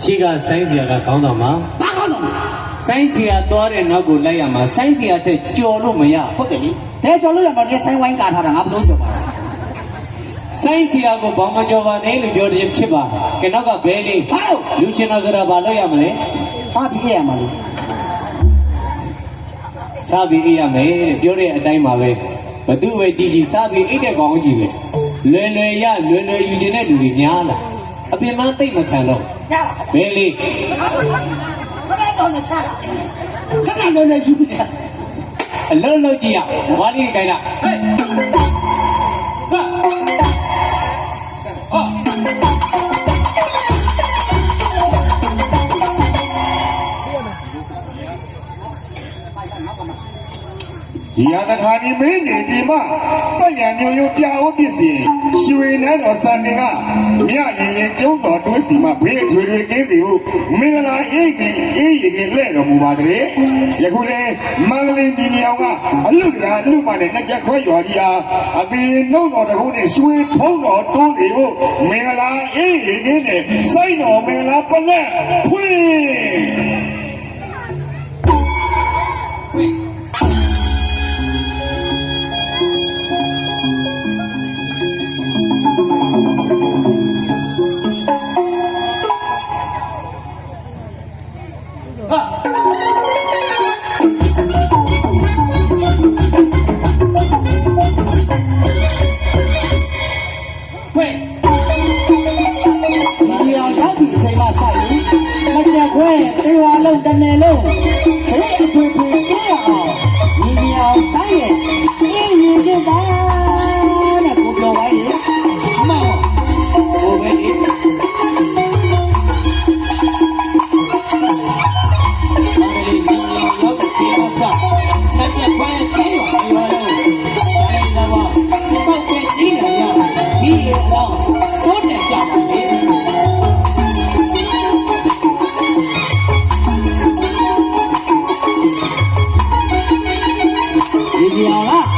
ရှိကဆိုင်းစရာကကောင်းတော့မှာဘာကောင်းတော့ဆိုင်းစရာသွားတဲ့နောက်ကိုလိုက်ရမှာဆိုင်းစရာတဲ့ကြော်လို့မရဟုတ်တယ်လေဒါကြော်လို့ရမှာလေဆိုင်းဝိုင်းကာထားတာငါဘလို့ကြော်ပါဆိုင်းစရာကိုဘောင်မကြော်ပါနဲ့လို့ပြောတယ်ဖြစ်ပါကဲနောက်ကဘဲလေးဟုတ်လူရှင်တော်ဆိုတာဘာလို့ရမလဲစားပြီးရမှာလို့စားပြီးရမယ်တဲ့ပြောတဲ့အတိုင်းပါပဲဘသူပဲကြည်ကြည်စားပြီးအိတ်တဲ့ကောင်ကြီးပဲလွယ်လွယ်ရလွယ်လွယ်ယူခြင်းတဲ့လူတွေများလားအပြင်မသိမခံတော့ဘယ်လေးခဏတော့နဲ့ချလာခဏတော့နဲ့ယူနေအလုံးလုံးကြည့်ရဝါလေးခိုင်းတာဟဲ့ဟာအော်ရာတခါဒီမင်းနေဒီမှာပတ်ရံမျိုးရိုးပြအိုးပစ္စည်းရွှေနဲ့တော်စံတင်ကမြရင်ရင်ကျုံးတော်တွဲစီမှာဘေးထွေထွေကင်းစီဟုမင်္ဂလာအေးကြီးအေးရင်လဲ့တော်မူပါတဲ့ယခုလေမန္တလေးပြည်မြောင်ကအလူတကာအလူမနဲ့နှစ်ချက်ခွဲရွာကြီးဟာအပင်နှုတ်တော်တကုန်းနဲ့ရွှေဖုံးတော်တွန်းစီဟုမင်္ဂလာအေးရင်နဲ့စိုင်းတော်မင်္ဂလာပလက်ဖွင့် ခွဲ ဒီအောင်ရောက်ပြီအချိန်မှစိုက်ရင်မကြက်ခွဲတေဝါလုံးတနေလုံးဘေးအထူးထူးပြရအောင်ဒီအောင်စိုက်ရင်အင်းရင်ကျတာနဲ့ကိုပြောပါရဲ့မှန်ပါ ဟိုပဲလေ ရောက်တဲ့ချိန်မှာစမပြတ်ခွဲကြည့်ပါဒီပါတော့ဆိုင်လာပါပောက်တဲ့ကြီးနေရဒီရအောင်တော့တယ်ကြပါလေ ဒီအောင်လား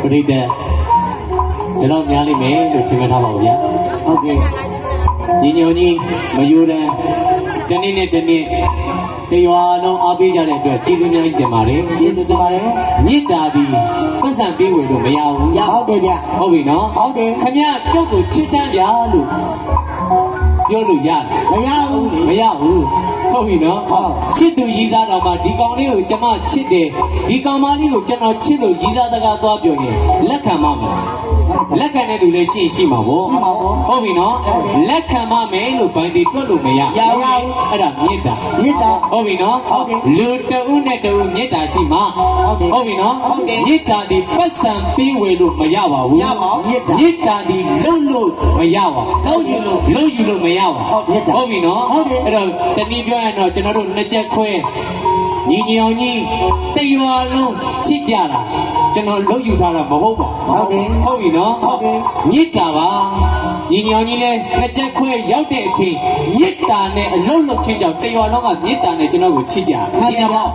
ပရိသတ်ဒီတော့များလိမ့်မယ်လို့ထင်မှတ်ထားပါဦးဗျာ ဟုတ်ကဲ့ ညီညွတ်ကြီးမယိုတန်းတနေ့နဲ့တနေ့တရွာလုံးအားပေးကြတဲ့အတွက်ကျေးဇူးများကြီးတင်ပါတယ် ကျေးဇူးတင်ပါတယ် မေတ္တာဒီပတ်စံပေးဝင်လို့မရဘူး ရဟုတ်တယ်ဗျ ဟုတ်ပြီနော် ဟုတ်တယ် ခမရကျုပ်ကိုချစ်စမ်းကြလို့ပြောလို့ရတယ် မရဘူးလေ မရဘူးဟုတ်ပြီနော် ဟုတ် ချစ်သူရည်သားတော်မှာဒီကောင်လေးကိုကျွန်မချစ်တယ်ဒီကောင်မလေးကိုကျွန်တော်ချစ်လို့ရည်သားတကားသွားပြောရင်လက်ခံမှာမလား လက်ခံတဲ့သူလည်းရှိမှာပေါ့ဟုတ်ပြီနော်လက်ခံမမယ်လို့ဘိုင်းဒီတွက်လို့မရအဲ့ဒါမေတ္တာဟုတ်ပြီနော်လူတဦးနဲ့တဦးမေတ္တာရှိမှဟုတ်ပြီနော်မေတ္တာဒီပတ်စံပြီးဝေလို့မရပါဘူးမေတ္တာဒီလုံးလို့မရပါဘူးလုံးယူလို့မရပါဟုတ်ပြီနော်အဲ့တော့တနည်းပြောရင်တော့ကျွန်တော်တို့နှစ်ချက်ခွဲညီညီအောင်ကြီးတရွာလုံးချစ်ကြတာကျွန်တော်လုံးယူထားတာမဟုတ်ပါဘူးဟုတ်ပြီနော်မေတ္တာပါညီညီအောင်ကြီးလည်းနှစ်ချက်ခွဲရောက်တဲ့အချိန်မေတ္တာနဲ့အလုံးလုံးချင်းကြောင့်တရွာလုံးကမေတ္တာနဲ့ကျွန်တော်ကိုချစ်ကြ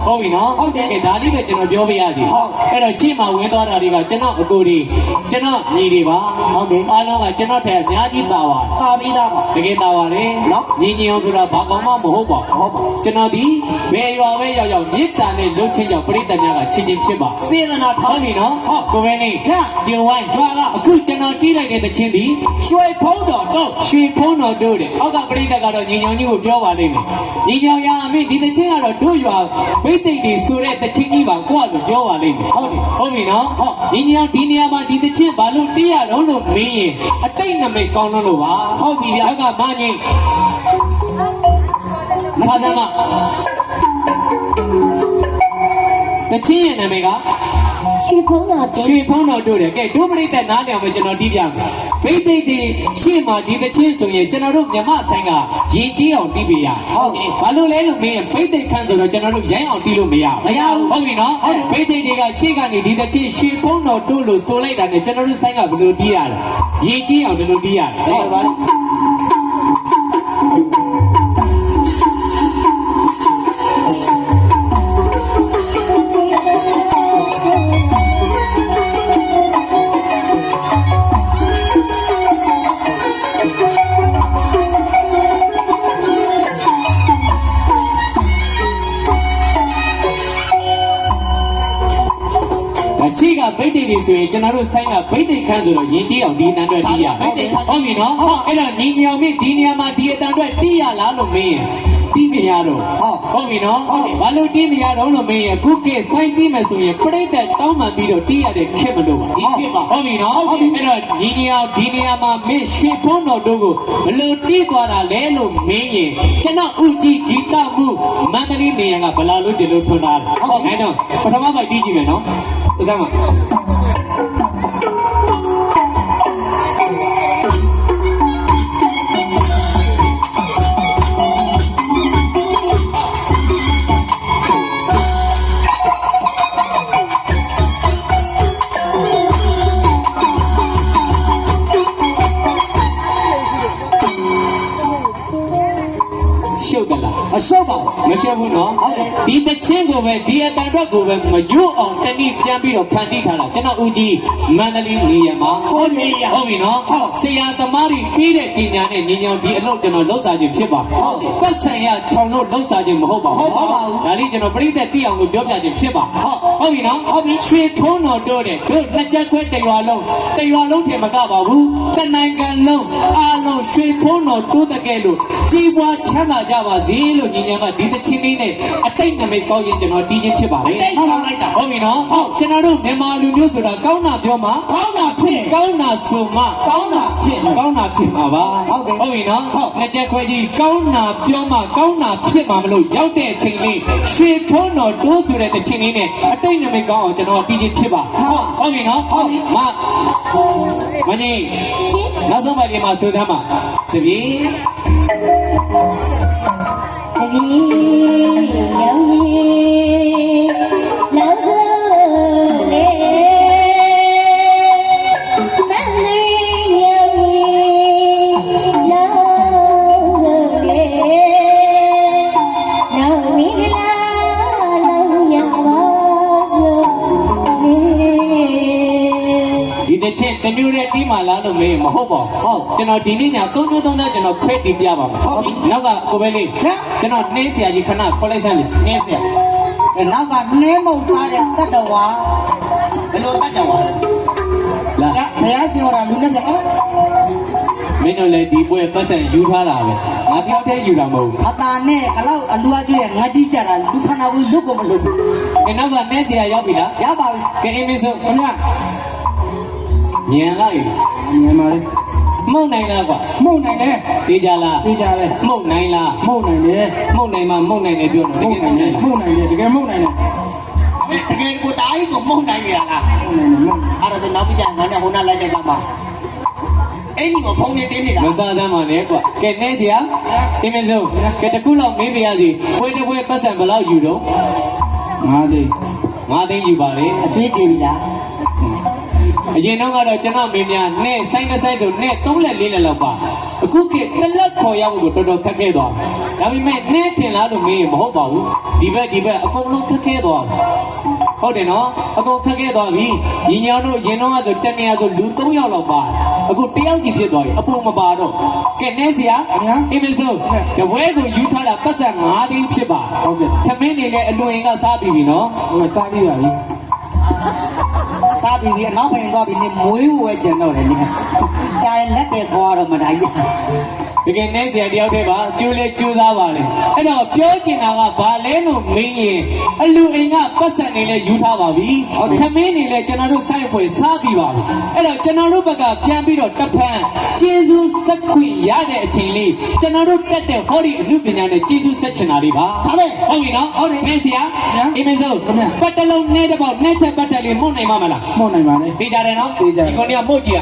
ဟုတ်ပြီနော်ကဲဒါလေးပဲကျွန်တော်ပြောပြရစီအဲ့တော့ရှေ့မှာဝင်သွားတာတွေကကျွန်တော်အကိုတွေကျွန်တော်ညီတွေပါအားလုံးကကျွန်တော်ထက်အများကြီးတာပါပြီးသားပါတကယ်တာပါလေနော်ညီညီအောင်ဆိုတာဘာကောင်မှမဟုတ်ပါဘူးကျွန်တော်ဒီဘယ်ရွာပဲရောက်မေတ္တာနဲ့လုံးချင်းကြောင့်ပရိသတ်များကချစ်ချင်းဖြစ်ပါစေတနာထောင်းပြီနော်ကိုပဲနေဒီဝိုင်းအခုကျွန်တော်တီးလိုက်တဲ့တခြင်းဒီရွှေဖုံးတော်တို့တဲ့အောက်ကပရိသတ်ကတော့ညီညောင်ကြီးကိုပြောပါလိမ့်မယ်ညီညောင်ရအမေဒီတခြင်းကတော့တို့ရွာဘိသိက်တွေဆိုတဲ့တခြင်းကြီးပါကိုကလို့ပြောပါလိမ့်မယ်ဟုတ်ပြီနော်ညီညောင်ဒီနေရာမှာဒီတခြင်းဘာလို့တီးရတော့လို့မင်းရင်အတိတ်နမိတ်ကောင်းလို့ပါဟုတ်ပြီဗျာကမငိမ့်မသာသမတချင်းရဲ့နာမည်ကရွှေဖုံးတော်တို့တယ်ကဲဒုပရိသတ်နားလည်အောင်ပဲကျွန်တော်တီးပြမယ်ဘိသိက်တွေရှေ့မှာဒီတချင်းဆိုရင်ကျွန်တော်တို့မြမဆိုင်ကရင်ကြီးအောင်တီးပြရဟုတ်ပြီဘာလို့လဲလို့မင်းရဲ့ဘိသိက်ခန်းဆိုတော့ကျွန်တော်တို့ရိုင်းအောင်တီးလို့မရဘူးဟုတ်ပြီနော်ဘိသိက်တွေကရှေ့ကနေဒီတချင်းရွှေဖုံးတော်တို့လို့ဆိုလိုက်တာနဲ့ကျွန်တော်တို့ဆိုင်ကဘယ်လိုတီးရလဲရင်ကြီးအောင်ဘယ်လိုတီးရလဲဟုတ်ပါရှိကဗိသိက်တွေဆိုရင်ကျွန်တော်တို့ဆိုင်ကဗိသိက်ခန်းဆိုတော့ရင်ကြီးအောင်ဒီအတန်အတွက်တီးရဟုတ်ပြီနော်အဲ့တော့ညီညီအောင်မင်းဒီနေရာမှာဒီအတန်အတွက်တီးရလားလို့မင်းရင်တီးမရတော့ဟုတ်ပြီနော်ဘာလို့တီးမရတော့လို့မင်းရင်အခုကဆိုင်တီးမယ်ဆိုရင်ပြိတ္တတောင်းမှန်ပြီးတော့တီးရတဲ့ခက်မလို့ပါဒီခက်ပါဟုတ်ပြီနော်အဲ့တော့ညီညီအောင်ဒီနေရာမှာမင်းရွှေဖုံးတော်တို့ကိုဘယ်လိုတီးသွားတာလဲလို့မင်းရင်ကျွန်တော်ဥကြည့်ဂီတမှုမန္တလေးနေရာကဘလာလို့ဒီလိုထွန်းတာလဲအဲ့တော့ပထမပိုင်းတီးကြည့်မယ်နော်ဥစားမရှုပ်တယ်လားမရှုပ်ပါဘူးမရှုပ်ဘူးနော်ဒီတချင်းကိုပဲဒီအတန်အတွက်ကိုပဲမရွတ်အောင်တနည်းပြန်ပြီးတော့ဖန်တီးထားတာကျွန်တော်ဦးကြီးမန္တလေးနေရမှာဟုတ်ပြီနော်ဆရာသမားတွေပြီးတဲ့ပညာနဲ့ညီညောင်ဒီအလုပ်ကျွန်တော်လှုပ်ရှားခြင်းဖြစ်ပါပတ်စံရခြောင်လို့လှုပ်ရှားခြင်းမဟုတ်ပါဘူးဒါလေးကျွန်တော်ပြိတ္တသိအောင်ကိုပြောပြခြင်းဖြစ်ပါဟုတ်ပြီနော်ရွှေဖုံးတော်တို့တဲ့တို့နှစ်ချက်ခွဲတရွာလုံးထင်မကပါဘူးတနိုင်ငံလုံးအားလုံးရွှေဖုံးတော်တိုးတကယ်လို့ကြီးပွားချမ်းသာကြပါစေလို့ညီညာကဒီတချင်းလေးနဲ့အတိတ်နမိတ်ကောင်းရင်ကျွန်တော်တီးခြင်းဖြစ်ပါလေဟုတ်ပြီနော်ကျွန်တော်တို့မြန်မာလူမျိုးဆိုတာကောင်းတာပြောမှာကောင်းတာဖြစ်ကောင်းတာဆိုမှကောင်းတာဖြစ်မှာပါဟုတ်ပြီနော်နှစ်ချက်ခွဲကြီးကောင်းတာပြောမှကောင်းတာဖြစ်မှာမလို့ရောက်တဲ့အချိန်လေးရွှေဖုံးတော်တိုးဆိုတဲ့တချင်းလေးနဲ့အတိတ်နမိတ်ကောင်းအောင်ကျွန်တော်တီးခြင်းဖြစ်ပါဟုတ်ပြီနော်မကြီးနောက်ဆုံးပိုင်းလေးမှာဆိုသမ်းပါတပည့်ရောင်ရီလောင်းစုလေမန္တလေးရောင်ရီလောင်းစုလေနောင်မင်္ဂလာလောင်းရပါစို့ဒီတစ်ချက်တမျိုးနဲ့တီးမှလားလို့မေးမဟုတ်ပါဘူးကျွန်တော်ဒီနေ့ည3မျိုး3သားကျွန်တော်ခွဲတီးပြပါမယ်နောက်ကကိုပဲလေးကျွန်တော်နှင်းဆရာကြီးခဏခေါ်လိုက်စမ်းလေနှင်းဆရာနောက်ကနှင်းမုံစားတဲ့တတ္တဝါဘယ်လိုတတ္တဝါလဲဘုရားရှင်ဟောတာလူနဲ့ကြမင်းတို့လည်းဒီပွဲပတ်စံယူထားတာပဲငါတယောက်တည်းယူတာမဟုတ်ဘူးအတာနဲ့ကလောက်အလူအကျွေးငါကြီးကြတာလူခန္ဓာကိုလွတ်ကိုမလွတ်ဘူးနောက်ကနှင်းဆရာရောက်ပြီလားရောက်ပါပြီကဲအင်းမင်းဆိုခင်ဗျာ မြန်လိုက်လား မြန်မာလေး မှုတ်နိုင်လားကွာ မှုတ်နိုင်တယ် တေးကြလား သိကြတယ် မှုတ်နိုင်လား မှုတ်နိုင်တယ် မှုတ်နိုင်မှမှုတ်နိုင်တယ်ပြောတော့တ မှု က တ် ယ် နိုင် နိုင် တယ် တယ် မှုတ်နိုင်တယ်တကယ်မှုတ်နိုင်တယ် တကယ်ကိုတားကြီးကိုမုန်းနိုင်နေရလား မှုတ်နိုင်တယ်မှုတ် အဲ့ဒါဆိုနောက်ပြကြငါနဲ့ဟိုနာလိုက်ကြပါအဲ့ဒီကိုဖုန်းနေတင်းနေတာ မစားသမ်းပါနဲ့ကွာကဲနေစရာအင်းမစိုးကဲတခုလောက်မေးပြရစီဝေးတစ်ဝေးပတ်စံဘယ်လောက်ယူတော့ ငါသည် 5သိန်းယူပါလေ အကျွေးကြည့်ပြီလား အရင်တော့ကတော့ကျွန်တော်မင်းများနဲ့ဆိုင်တစ်ဆိုင်ဆိုနဲ့3လက်4လက်လောက်ပါအခုခေတ်တစ်လက်ခေါ်ရဖို့တော်တော်ခက်ခဲသွားဒါပေမဲ့နဲ့ထင်လားလို့မေးရင်မဟုတ်ပါဘူးဒီဘက်အကုန်လုံးခက်ခဲသွားဟုတ်တယ်နော်အကုန်ခက်ခဲသွားပြီညီညာတို့ရင်တော့ဆိုတနေရာဆိုလူ3ယောက်လောက်ပါအခု1ယောက်စီဖြစ်သွားပြီအပူမပါတော့ကဲနေစရာအင်းမစိုးတပွဲဆိုယူထားတာပတ်စံ5သိန်းဖြစ်ပါသမင်းနေလည်းအလွန်ရင်ကစားပြီးပြီနော် ဟိုစားပြီးပါပြီ စားပြီးအနောက်ဖိန်သွားပြီးနေမွေးဝဲကျန်တော့တယ်လေကြိုင်လက်တွေခေါ်တော့မတိုင်း တကယ်နဲ့ဆရာတယောက်တည်းပါကျိုးလေကျိုးစားပါလေအဲ့တော့ပြောချင်တာကဘာလဲလို့မင်းရင်အလူအိမ်ကပတ်စံနေလဲယူထားပါပြီသမင်းနေလဲကျွန်တော်တို့စိုက်ဖွယ်စားပြီးပါပြီအဲ့တော့ကျွန်တော်တို့ဘက်ကပြန်ပြီးတော့တဖန်ကျေးဇူးဆက်ခွင့်ရတဲ့အချိန်လေးကျွန်တော်တို့တက်တဲ့ဟောဒီအမှုပညာနဲ့ကျေးဇူးဆက်ချင်တာလေးပါဟုတ်ပြီနော်ဟုတ်တယ်မင်းဆရာအမေစိုးပတ်တလုံးနဲ့တစ်ပေါက်နဲ့ထက်ပတ်တယ်လေးမှုတ်နိုင်မှာမလား မှုတ်နိုင်ပါလေ သိကြတယ်နော်ဒီကောင်ကမှုတ်ကြည့်ရ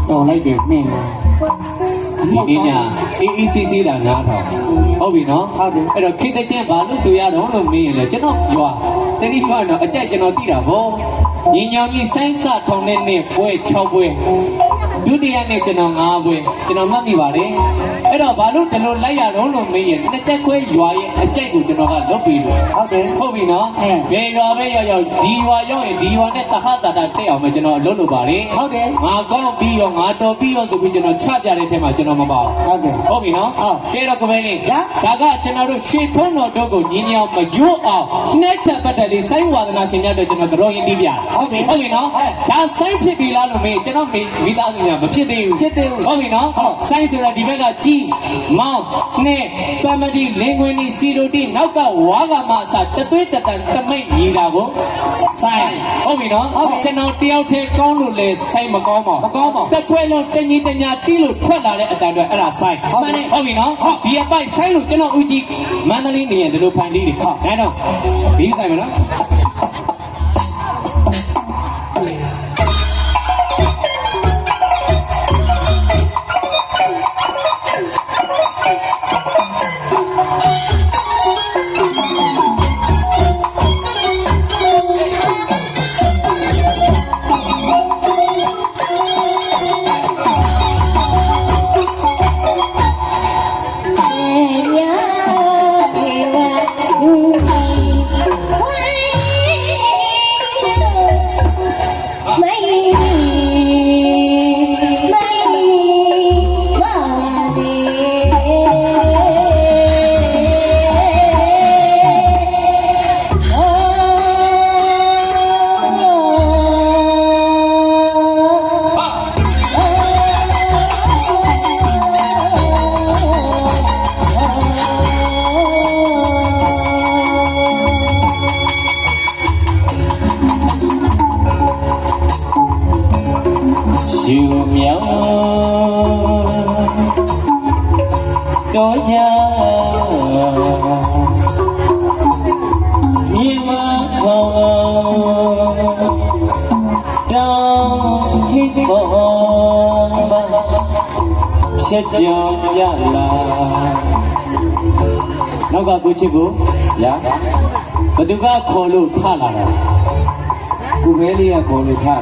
တော်လိုက်တယ်နဲ့ ဒီညာ AECC တာနားထောင်ဟုတ်ပြီနော်အဲ့တော့ခေတ္တချင်းဘာလို့ဆိုရတော့လို့မေးရင်လေကျွန်တော်ရွာတတိယတော့အကြိုက်ကျွန်တော်သိတာဗောညီညောင်ကြီးဆိုင်းစထောင်တဲ့နေ့ပွဲ6ပွဲဒုတိယနေ့ကျွန်တော်9ပွဲကျွန်တော်မှတ်မိပါတယ်အဲ့တော့ဘာလို့ဒီလိုလိုက်ရတော့လို့မေးရင်တစ်ချက်ခွဲရွာရဲ့အကြိုက်ကိုကျွန်တော်ကလုပ်ပြီးလို့ ဟုတ်တယ် ဟုတ်ပြီနော်ဘယ်ရွာပဲရောက်ဒီရွာရောက်ရင်ဒီရွာနဲ့တဟတာတာတက်အောင်ပဲကျွန်တော်လုပ်လို့ပါတယ် ဟုတ်တယ် ငါကောင်းပြီးရောငါတော်ပြီးရောဆိုပြီးကျွန်တော်ချပြတဲ့ထဲမှာကျွန်တော်မပါဘူး ဟုတ်တယ် ဟုတ်ပြီနော် ဟုတ် ကဲတော့ကမဲလေး ညာ ဒါကကျွန်တော်တို့ရွှေဖုံးတော်တို့ကိုညီညောင်မယွတ်အောင်နဲ့တက်ပတ်တယ်လေးစိုင်းဝါဒနာရှင်များတို့ကျွန်တော်ကြောရင်ပြီးပြဟုတ်ပြီနော်ဒါစိုင်းဖြစ်ပြီလားလို့မေးကျွန်တော်မိသားစုများမဖြစ်သေးဘူးဟုတ်ပြီနော်စိုင်းဆိုတာဒီဘက်ကကြီးမောင်းနဲ့ပမတိလင်းခွင်းဒီစီရိုတီနောက်ကဝါကမအစတသွေးတတန်တမိတ်ညီတာကိုစိုင်းဟုတ်ပြီနော်ကျွန်တော်တယောက်တည်းကောင်းလို့လဲစိုင်းမကောင်းပါဘူးတစ်ခွဲလုံးတညီတညာတီးလို့ထွက်လာတဲ့အတန်တွေအဲ့ဒါစိုင်းဟုတ်ပြီနော်ဒီအပိုက်စိုင်းလို့ကျွန်တော်ဦးကြီးမန္တလေးနေရင်ဒီလိုဖန်တီးတယ်ဟုတ်အဲ့တော့ဘီးဆိုင်မနော်ယူမြောင်းတော်ရမြေမခေါ်တောင်းထိပေါ်မှာဖြစ်ကြကြလာနောက်ကကိုချစ်ကိုရဘသူကခေါ်လို့ထလာတာကိုမဲလေးကခေါ်လို့ထလာ